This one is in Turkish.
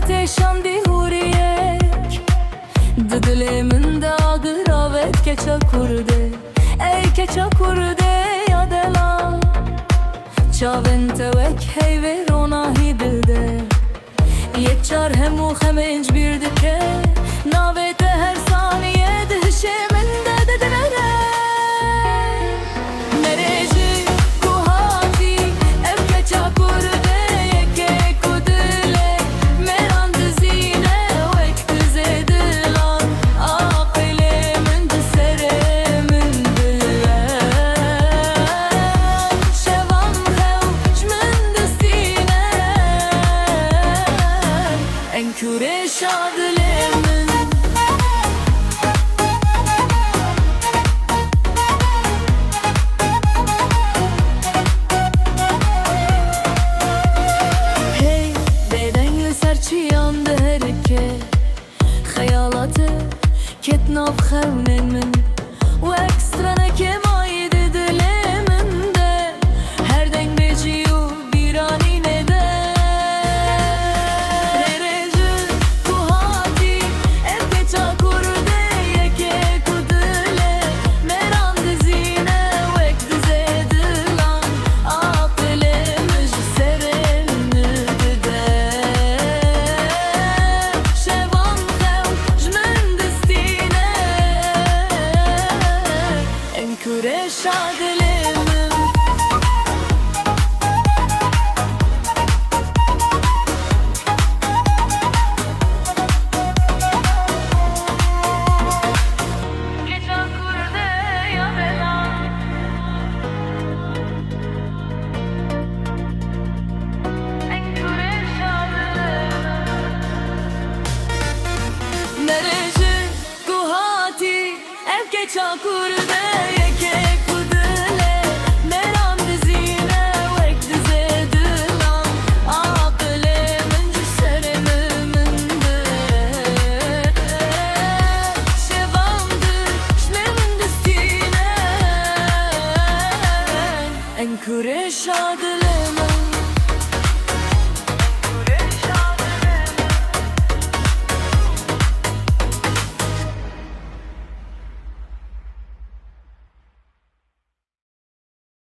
تیشان دی هوریک ددلی من دا گراوت keça kurده ey keça kurده ya dela çavente vek hey ver ona hidilde yekçar hemu hemenç bir dike navete her saniye dehşeminde dedilere mereci kuhati ev keça kurde yeke kudile meran dizine vek düzedilan akilimin düseremin dille şevan hevçmin distine en küre şadilimin hey beden serçiyan derke hayalatı ketnaf khawnen min و ekstrana kemay dedilemin de her den beciyu birani nede Nereci kuhati ev keça kurde yeke kudile meran dizine vek dizedilan akılımız serenli de şevan hevcmen distine en küre şadilimin keça kurde ya bela en küre şadilimin Nereci kuhati ev keça kurde yeke kudile meran dizine vek dizedilan akilimin cüserimimindir şevandır şlemin distine en küre şadilimin